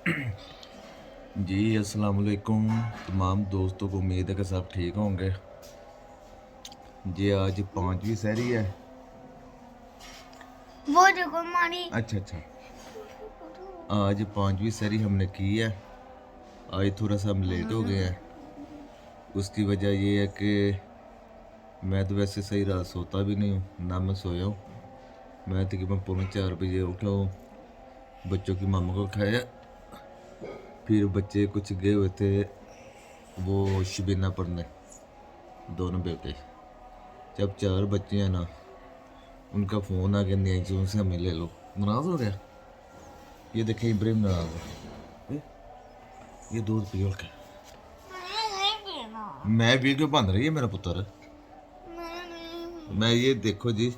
जी अस्सलाम वालेकुम तमाम दोस्तों को। उम्मीद है कि सब ठीक होंगे। जी आज 5वीं सहरी है। वो देखो हमारी। अच्छा, आज 5वीं सहरी हमने की है। आज थोड़ा सा हम लेट हो गए हैं। उसकी वजह ये है कि मैं तो वैसे सही रात सोता भी नहीं हूँ, ना मैं सोया हूँ। मैं तकरीबन 3:45 उठा हूँ, बच्चों की मामा को खाया। फिर बच्चे कुछ गए हुए थे वो शबीना पढ़ने, दोनों बेटे। जब 4 बच्चे हैं ना, उनका फ़ोन आ गया नहीं जो से हमें ले लो। नाराज़ हो रहा। ये देखे इब्राहिम नाराज़ है। ये दूध पियो के। मैं भी क्यों बन रही है मेरा पुत्र। मैं ये देखो जी,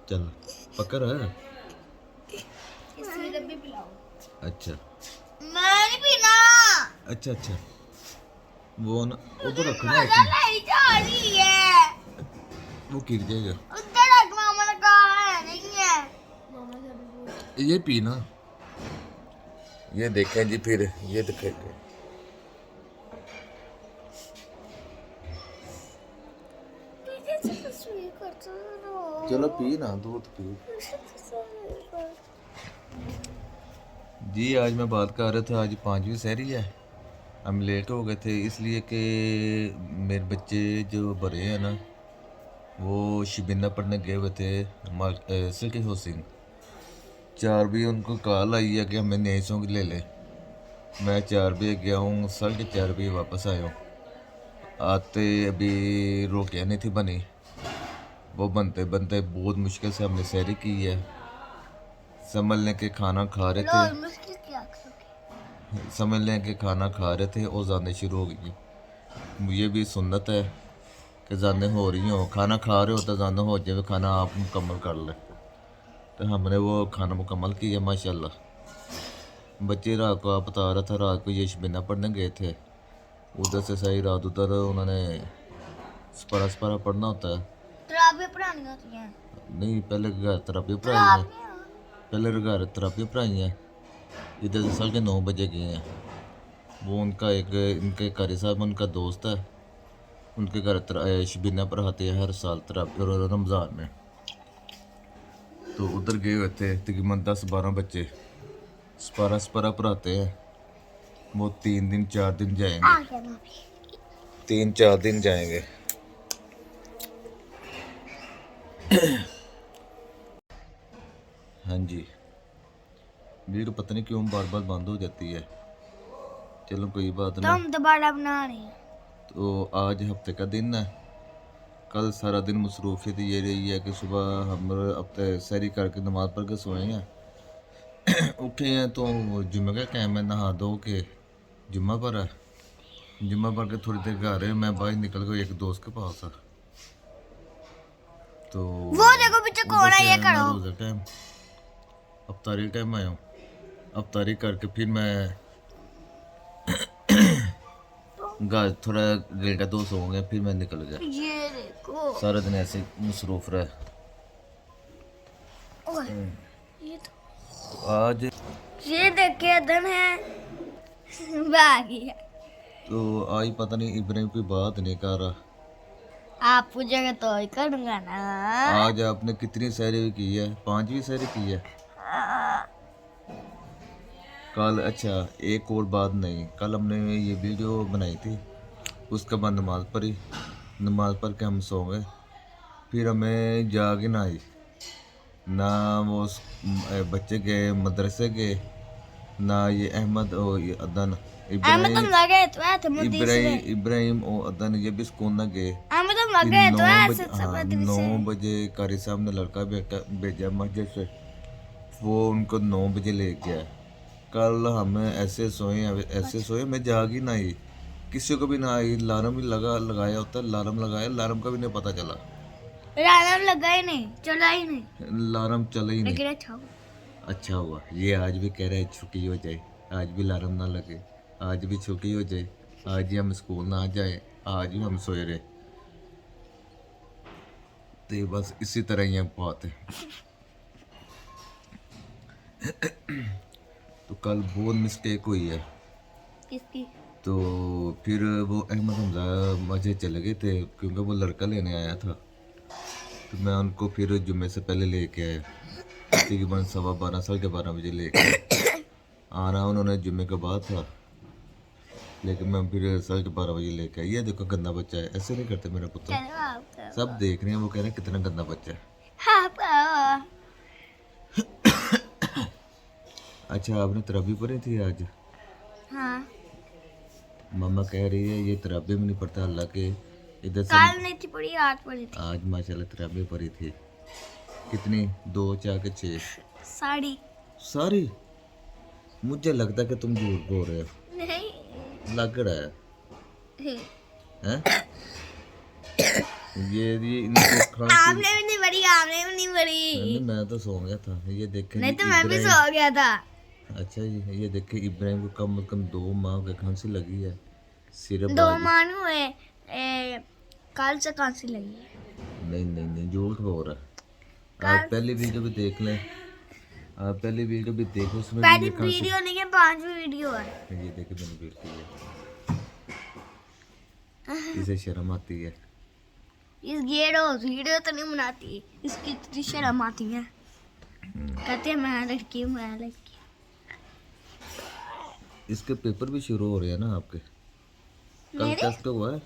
चल पकड़ है। अच्छा मैं नहीं पीना। अच्छा, वो ना उधर रखना मजा नहीं जा रही है। वो गिर जाएगा। उधर रख, मामा ने कहा है नहीं है। ये पीना, ये देखें जी, फिर ये देखेंगे। चलो पी ना, दूध पी। जी आज मैं बात कर रहा था, आज 5वीं सहरी है। हम लेट हो गए थे इसलिए कि मेरे बच्चे जो बड़े हैं ना, वो शबीना पढ़ने गए हुए थे सिल्की हाउसिंग। 4 बजे उनको कॉल आई है कि हमें नई सॉन्ग ले ले। मैं 4 बजे गया हूँ, 4:30 बजे वापस आया हूँ। आते अभी रोटियाँ नहीं थी बनी, वो बनते बनते बहुत मुश्किल से हमने सहरी की है। समझ लें कि खाना खा रहे थे, समझ लें कि खाना खा रहे थे और जाने शुरू हो गई। मुझे भी सुन्नत है कि जाने हो रही हो, खाना खा रहे हो तो जाने हो जाए, खाना आप मुकम्मल कर ले। तो हमने वो खाना मुकम्मल किया माशाल्लाह। बच्चे रात को, आप बता रहा था, रात को ये शबीना पढ़ने गए थे। उधर से सही रात उधर उन्होंने सपारा पढ़ना होता है। तराबी पढ़ानी होती हैं। नहीं, पहले घर तराबी पढ़ाई है, पहले घर तराबी पढ़ाई है। इधर से 9:30 गए हैं। वो उनका एक, इनके कारी साहब उनका दोस्त है, उनके घर शबीना पढ़ाते हैं हर साल तराबी और रमज़ान में। तो उधर गए हुए थे, तकरीबन 10-12 बच्चे सपारा पढ़ाते हैं। वो 3-4 दिन जाएंगे, 3-4 दिन जाएंगे। हाँ जी, वीडियो पता नहीं क्यों बार बार बंद हो जाती है। चलो कोई बात नहीं, हम दोबारा बना रहे हैं। तो आज हफ्ते का दिन है। कल सारा दिन मसरूफियत ये रही है कि सुबह हम हफ्ते सहरी करके नमाज़ पढ़ के सोए हैं। उठे हैं तो जुम्मे का टाइम है, नहा धो के जुम्मा पर है। जुम्मा पढ़ के थोड़ी देर घर है, मैं बाहर निकल गया एक दोस्त के पास है। तो वो देखो पीछे कौन है, ये करो। रोज़ा टाइम, अफ्तारी टाइम आया हूँ। अफ्तारी करके फिर मैं घर थोड़ा घंटा 2 सो गया, फिर मैं निकल गया। ये देखो, सारा दिन ऐसे मसरूफ रहा। ये तो आज ये देखिए धन है। बागी है। तो आज पता नहीं इब्राहिम कोई बात नहीं कर रहा। आप पूछेंगे तो ही करूंगा ना। आज आपने कितनी सहरी की है? 5वीं सहरी की है कल। अच्छा एक और बात नहीं, कल हमने ये वीडियो बनाई थी, उसके बाद नमाज पढ़ी, नमाज पढ़ के हम सो गए। फिर हमें जाग ही ना आई ना। वो बच्चे गए मदरसे गए ना, ये अहमद और ये अदन इब्राहिम और अदन ये भी स्कूल ना गए। 9 बजे, हाँ 9 बजे कारी साहब ने लड़का भेजा मस्जिद से, वो उनको 9 बजे ले गया। कल हम ऐसे सोए मैं जाग ही ना आई, किसी को भी ना आई। अलार्म भी लगाया होता, अलार्म लगाया, अलार्म का भी नहीं पता चला। अलार्म लगा ही नहीं, चला ही नहीं, अलार्म चला ही नहीं। अच्छा हुआ ये आज भी कह रहे हैं छुट्टी हो जाए, आज भी अलार्म ना लगे, आज भी छुट्टी हो जाए, आज ही हम स्कूल ना जाए, आज ही हम सोए रहे। तो बस इसी तरह ही बात है। कल बहुत मिस्टेक हुई है। किसकी? तो फिर वो अहमद हमजा मुझे चले गए थे क्योंकि वो लड़का लेने आया था। तो मैं उनको फिर जुम्मे से पहले लेके आया, तकरीबन 12:15 12:30 लेके आना उन्होंने जुम्मे के बाद था, लेकिन मैं फिर 12:30 लेके आया। ये देखो गंदा बच्चा है, ऐसे नहीं करते मेरा पुत्र। सब देख रहे हैं, वो कह रहे हैं कितना गंदा बच्चा है। अच्छा आपने तराबी पढ़ी थी आज? हाँ। मम्मा कह रही है ये तराबी में नहीं पढ़ता अल्लाह के इधर से। कल नहीं थी पढ़ी, आज पढ़ी थी। आज माशाल्लाह तराबी पढ़ी थी। कितनी? 2 4 के 6 सारी। मुझे लगता है कि तुम झूठ बोल रहे हो। नहीं लग रहा है हैं? ये इनको खांसी। आपने भी नहीं पढ़ी, आपने भी नहीं पढ़ी। नहीं, मैं तो सो गया था। ये देखें नहीं तो मैं भी सो गया था। अच्छा जी, ये देखे इब्राहिम को कम से कम 2 माह की खांसी लगी है। सिर्फ 2 माह हुए, कल से खांसी लगी है। नहीं झूठ बोल रहा है। आप पहली वीडियो भी देख लें, आप पहली वीडियो भी देखो, उसमें भी पहली ये खांसी। वीडियो नहीं है, 5वीं वीडियो है। ये देखे मैंने वेट की है, इसे शर्म आती है। इस वीडियो तो नहीं बनाती, इसकी इतनी शर्म आती है। कहते हैं मैं लड़की हूँ, मैं लड़की। इसके पेपर भी शुरू हो रहे हैं ना आपके? कल मेरे? टेस्ट हुआ है,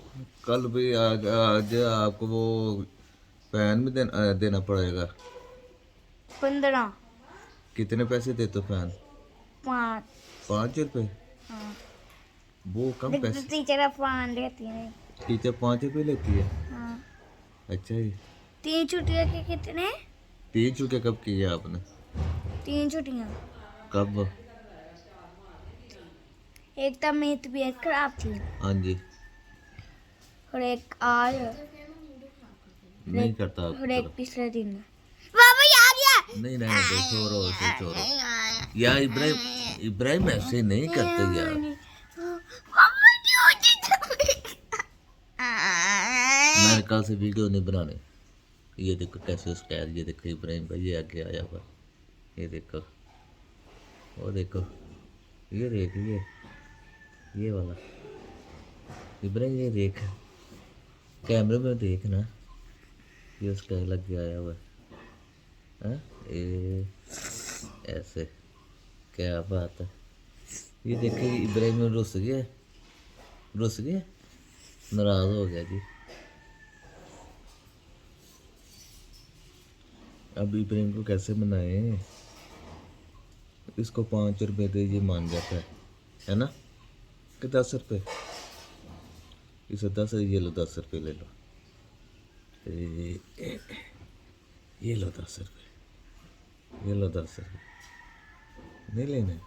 कल भी आज आपको वो फैन भी देना पड़ेगा। 15। कितने पैसे देते हो फैन? 5। 5 रुपए? हाँ। वो कम पैसे। टीचर 5 देती है। टीचर 5 रुपए लेती है? हाँ। अच्छा जी। 3 छुट्टियाँ के कितने? 3 छुट्टियाँ कब की है आपने? 3 छुट्टियाँ। कब? एक तो मेरी तबीयत खराब थी, हाँ जी। और एक आज, नहीं करता आप और एक पिछले दिन। बाबा आ गया। नहीं रहने दो, छोड़ो उसे, छोड़ो यार। इब्राहिम ऐसे नहीं करते यार। मैंने कल से वीडियो नहीं बनाने। ये देखो कैसे स्कैर, ये देखो इब्राहिम का ये आगे आया हुआ, ये देखो, वो देखो, ये देख, ये वाला इब्राहिम, ये देख कैमरे में देख ना, ये स्कैर लग के आया हुआ है। हाँ? ये ऐसे, क्या बात है। ये देखिए इब्राहिम रुस गया, नाराज हो गया जी। अब इब्राहिम को कैसे मनाए? इसको 5 रुपए दे, ये मान जाता है ना? कि 10 रुपए? इसे 10, ये लो 10 रुपए ले लो, ये लो 10 रुपए, ये लो 10 रुपए। नहीं लेने?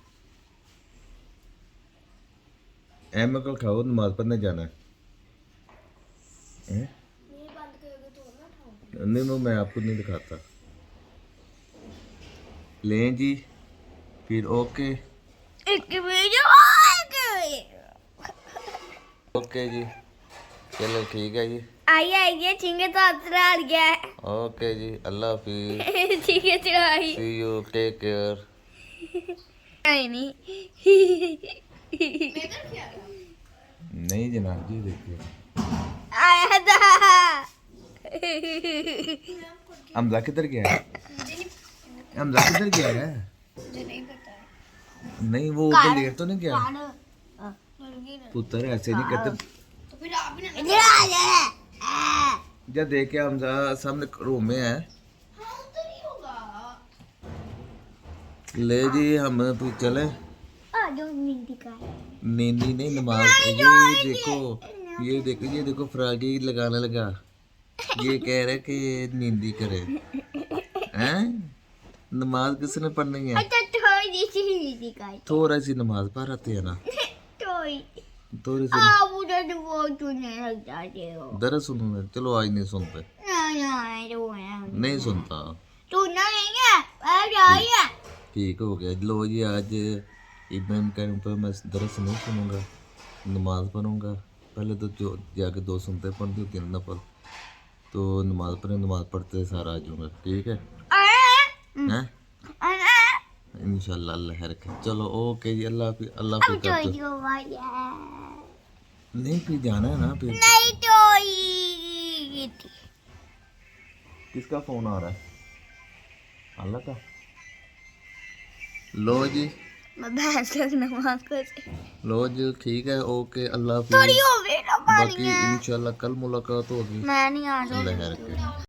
एम को खाओ, नमाज पढ़ने जाना है। नहीं वो मैं आपको नहीं दिखाता। लें जी फिर। ओके ओके जी, चलो ठीक है जी। आइए ठीक तो आ गया है। ओके जी, अल्लाह हाफिज। ठीक है चलो आई। सी यू, टेक केयर। नहीं नहीं जनाब जी, देखिए आया था। हमजा किधर गया है? हमजा किधर गया है? नहीं पता है। नहीं वो उधर लेट तो नहीं गया? पुत्र ऐसे नहीं करते। तो फिर आप भी ना जब देखे हमजा सामने रूम में है। ले जी हम तो चले। नींदी नहीं, नमाज। ये देखो फ्रागी लगाने लगा। ये कह रहा है कि नींदी करे। हैं? नमाज किसने पढ़नी है? अच्छा थोड़ा सी नमाज पढ़ आती है ना, थोड़ी सी। मुझे तो वो सुनने लग जाते हो। दरअसल सुनो, चलो आज नहीं सुनते। नहीं सुनता। सुनना नहीं है। ठीक हो गया, लो जी आज इब्राहिम के ऊपर मैं दरअसल नहीं सुनूंगा, नमाज पढ़ूंगा। पहले तो जो जाके 2 सुनते पढ़ती होती है नफल, तो नमाज पढ़ते सारा आ जाऊंगा। ठीक है? हैं? इंशाल्लाह अल्लाह खैर करे। चलो ओके जी, अल्लाह हाफिज, अल्लाह अब हाफिज कर दो। जो भाई नहीं फिर जाना है ना फिर। नहीं तो किसका फोन आ रहा है? अल्लाह का। लो जी, मैं भैंस लगना वहाँ कर लो जी ठीक है, ओके अल्लाह थोड़ी हाफिज। हो गई ना पानी बाकी है इंशाल्लाह कल मुलाकात होगी। मैं नहीं आ अल्लाह खैर करे।